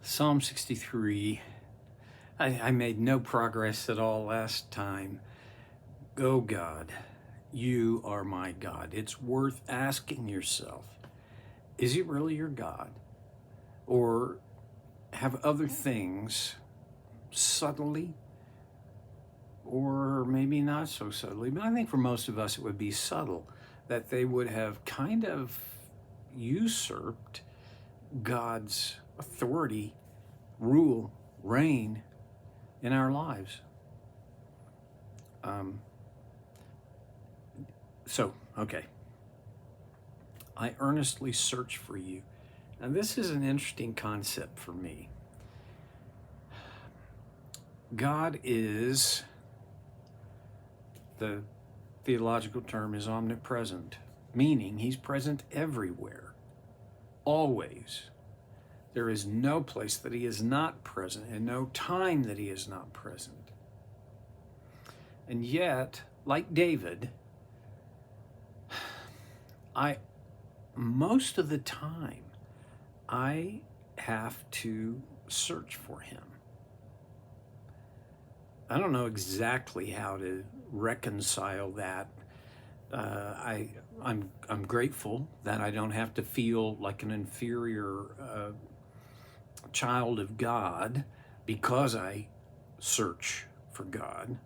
Psalm 63. I made no progress at all last time. Oh God, you are my God. It's worth asking yourself, is he really your God? Or have other things subtly, or maybe not so subtly, but I think for most of us it would be subtle, that they would have kind of usurped God's authority, rule, reign in our lives. Okay. I earnestly search for you. Now, this is an interesting concept for me. God is, the theological term is omnipresent, meaning he's present everywhere, always. There is no place that he is not present and no time that he is not present. And yet, like David, most of the time, I have to search for him. I don't know exactly how to reconcile that. I'm grateful that I don't have to feel like an inferior child of God because I search for God.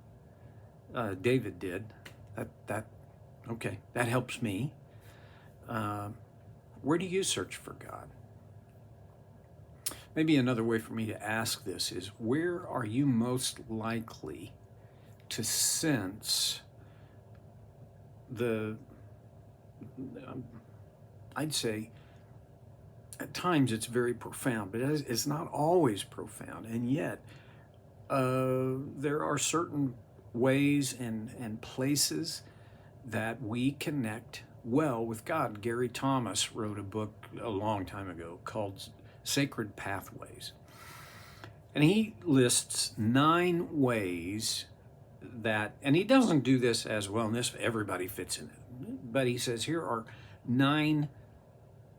David did. That helps me. Where do you search for God? Maybe another way for me to ask this is, where are you most likely to sense I'd say at times it's very profound, but it's not always profound. And yet there are certain ways and places that we connect well with God. Gary Thomas wrote a book a long time ago called Sacred Pathways. And he lists 9 ways that, and he doesn't do this as well, and this everybody fits in it, but he says here are 9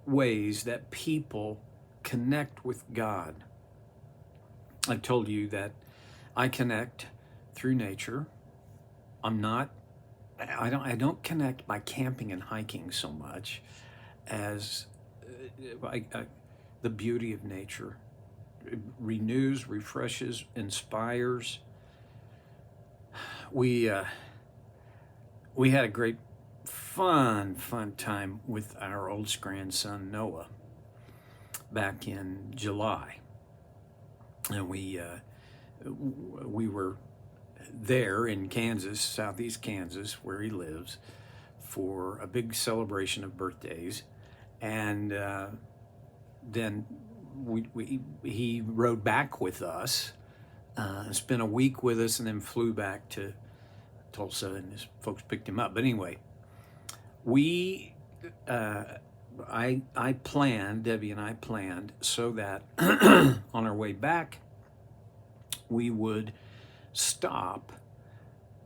ways that people connect with God. I've told you that I connect through nature. I don't connect by camping and hiking so much as the beauty of nature. It renews, refreshes, inspires. We had a great fun time with our oldest grandson Noah back in July, and we were there in Kansas, southeast Kansas, where he lives, for a big celebration of birthdays. And then he rode back with us, spent a week with us, and then flew back to Tulsa, and his folks picked him up. But anyway, I planned, Debbie and I planned, so that on our way back, we would stop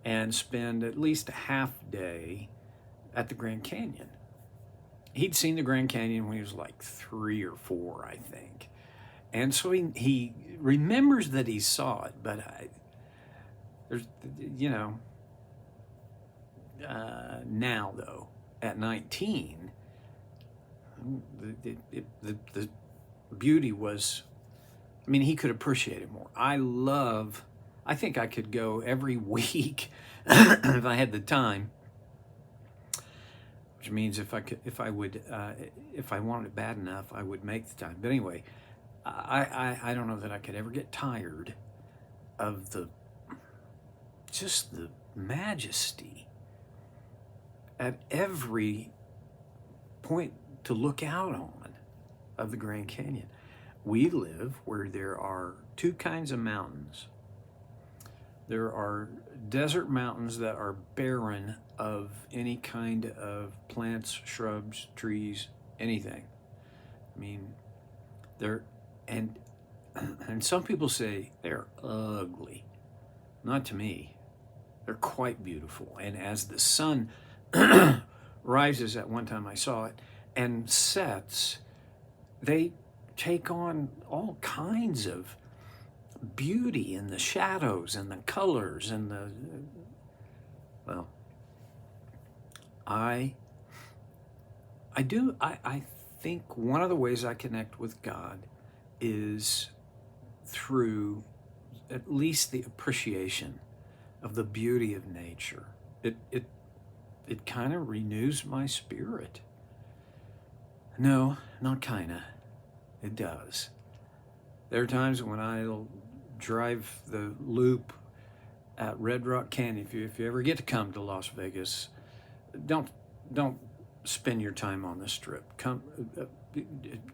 and spend at least a half day at the Grand Canyon. He'd seen the Grand Canyon when he was like 3 or 4, I think. And so he remembers that he saw it, but now though, at 19, the beauty was, he could appreciate it more. I think I could go every week if I had the time, which means if I wanted it bad enough, I would make the time. But anyway, I don't know that I could ever get tired of the majesty at every point to look out on of the Grand Canyon. We live where there are 2 kinds of mountains. There are desert mountains that are barren of any kind of plants, shrubs, trees, anything. And some people say they're ugly. Not to me. They're quite beautiful. And as the sun rises, at one time I saw it, and sets, they take on all kinds of beauty in the shadows and the colors and the, well, I think one of the ways I connect with God is through at least the appreciation of the beauty of nature. It kind of renews my spirit. No, not kinda. It does. There are times when I'll drive the loop at Red Rock Canyon. If you ever get to come to Las Vegas, don't spend your time on the strip. Come,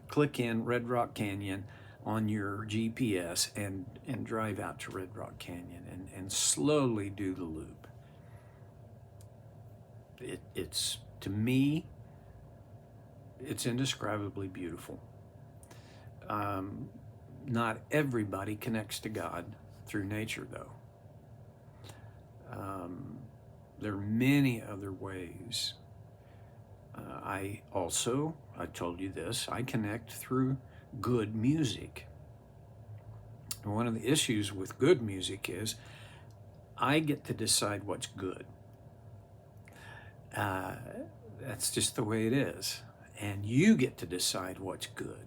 click in Red Rock Canyon on your GPS and drive out to Red Rock Canyon and slowly do the loop. It's, to me, it's indescribably beautiful. Not everybody connects to God through nature, though. There are many other ways. I told you this, I connect through good music. And one of the issues with good music is I get to decide what's good. That's just the way it is. And you get to decide what's good.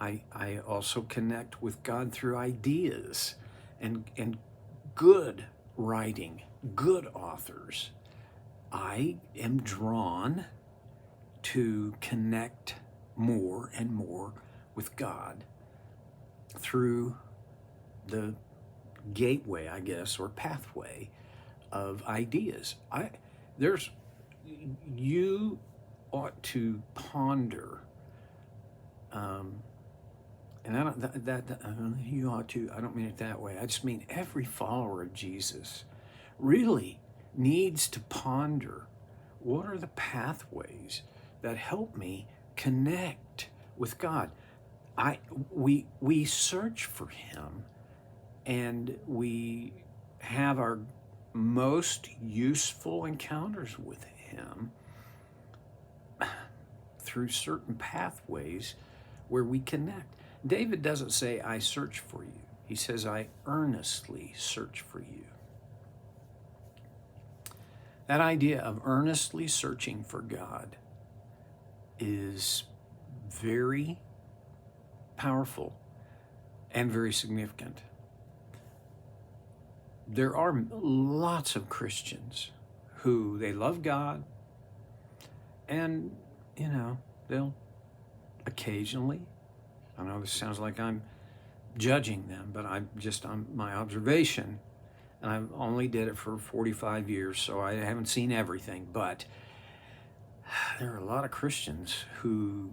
I also connect with God through ideas and good writing, good authors. I am drawn to connect more and more with God through the gateway, I guess, or pathway of ideas. You ought to ponder, and I don't, you ought to, I don't mean it that way. I just mean every follower of Jesus really needs to ponder, what are the pathways that help me connect with God? We search for Him, and we have our most useful encounters with Him through certain pathways where we connect. David doesn't say, I search for you. He says, I earnestly search for you. That idea of earnestly searching for God is very powerful and very significant. There are lots of Christians who they love God, and they'll occasionally, I know this sounds like I'm judging them, but I'm my observation, and I only did it for 45 years, so I haven't seen everything, but there are a lot of Christians who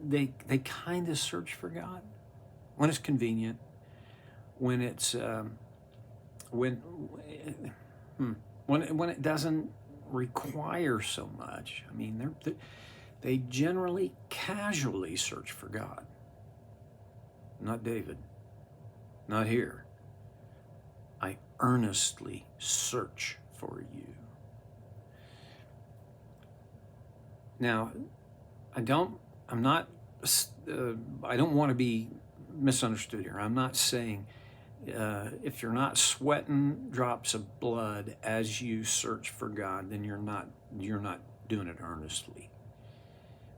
they kind of search for God when it's convenient, when it's when it doesn't require so much. I mean, they generally casually search for God. Not David. Not here. I earnestly search for you. Now, I don't want to be misunderstood here. I'm not saying if you're not sweating drops of blood as you search for God, then you're not doing it earnestly.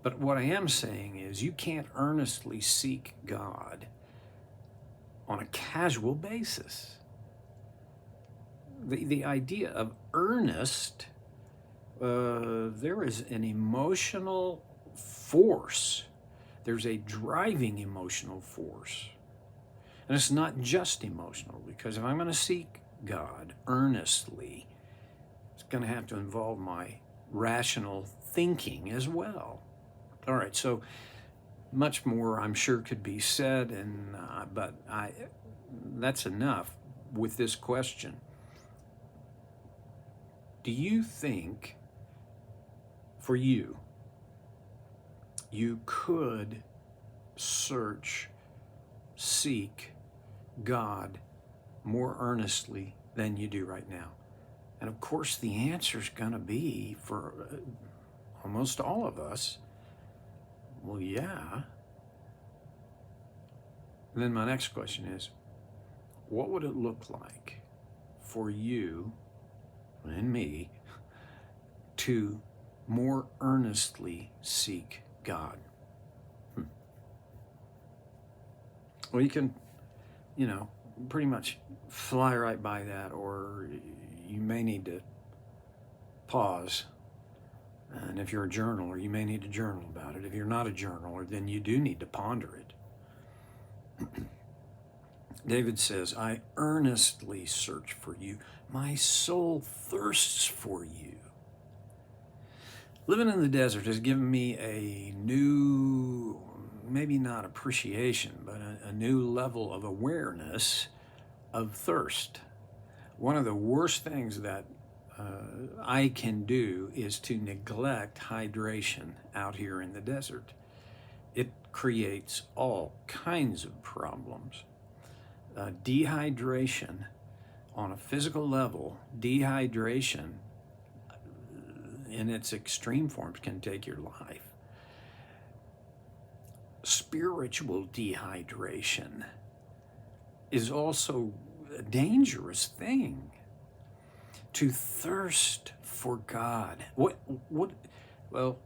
But what I am saying is you can't earnestly seek God on a casual basis. The idea of earnest, there is an emotional force. There's a driving emotional force. And it's not just emotional, because if I'm going to seek God earnestly, it's going to have to involve my rational thinking as well. All right, so much more I'm sure could be said, but that's enough with this question. Do you think, for you could seek God more earnestly than you do right now? And of course, the answer is going to be, for almost all of us, Well, yeah. And then my next question is, what would it look like for you and me to more earnestly seek God? Well, you can, pretty much fly right by that, or you may need to pause. And if you're a journaler, you may need to journal about it. If you're not a journaler, then you do need to ponder it. David says, I earnestly search for you. My soul thirsts for you. Living in the desert has given me a new, maybe not appreciation, but a new level of awareness of thirst. One of the worst things that I can do is to neglect hydration out here in the desert. It creates all kinds of problems. Dehydration, on a physical level, dehydration in its extreme forms can take your life. Spiritual dehydration is also a dangerous thing. To thirst for God. Well, no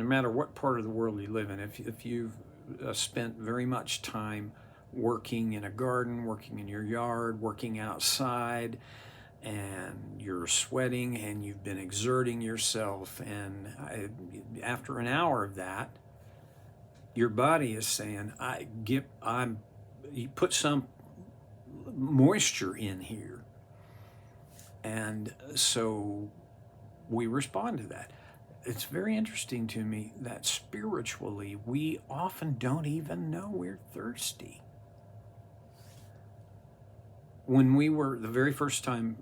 matter what part of the world you live in, if you've spent very much time working in a garden, working in your yard, working outside, and you're sweating and you've been exerting yourself, and after an hour of that, your body is saying, you put some moisture in here. And so we respond to that. It's very interesting to me that spiritually, we often don't even know we're thirsty. When we were, the very first time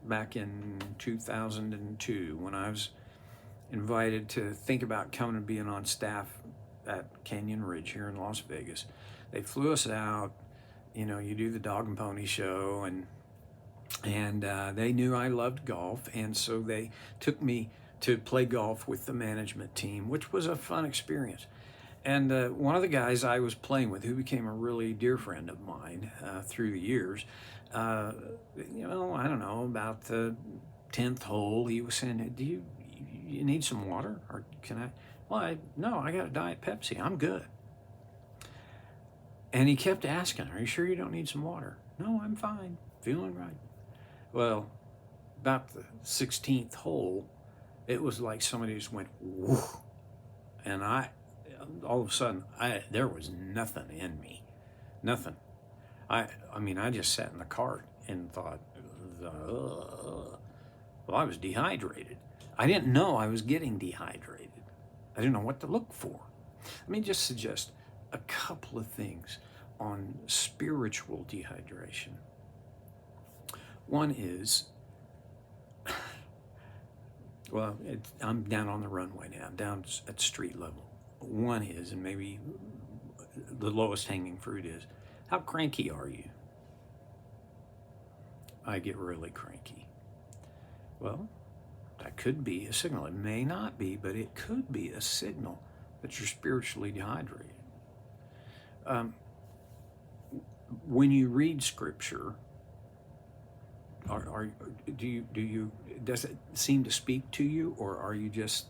back in 2002, when I was invited to think about coming and being on staff at Canyon Ridge here in Las Vegas, they flew us out. You do the dog and pony show, and they knew I loved golf, and so they took me to play golf with the management team, which was a fun experience. And one of the guys I was playing with, who became a really dear friend of mine through the years, I don't know, about the 10th hole, he was saying, do you need some water? Or can I? Well, no, I got a Diet Pepsi. I'm good. And he kept asking, are you sure you don't need some water? No, I'm fine. Feeling right. Well, about the 16th hole, it was like somebody just went, whoo. And all of a sudden, there was nothing in me. Nothing. I just sat in the cart and thought, well, I was dehydrated. I didn't know I was getting dehydrated. I didn't know what to look for. Let me just suggest a couple of things on spiritual dehydration. One is, I'm down on the runway now, down at street level. One is, and maybe the lowest hanging fruit is, how cranky are you? I get really cranky. Well, that could be a signal. It may not be, but it could be a signal that you're spiritually dehydrated. When you read scripture, does it seem to speak to you, or are you just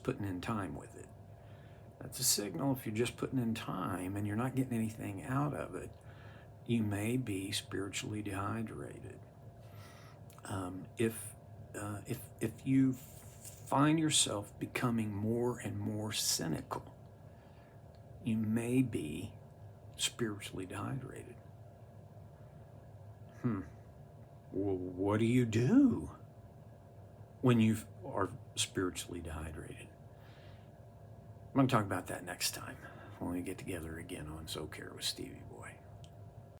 putting in time with it? That's a signal. If you're just putting in time and you're not getting anything out of it, you may be spiritually dehydrated. If you find yourself becoming more and more cynical, you may be spiritually dehydrated. Well, what do you do when you are spiritually dehydrated? I'm going to talk about that next time when we get together again on So Care with Stevie Boy.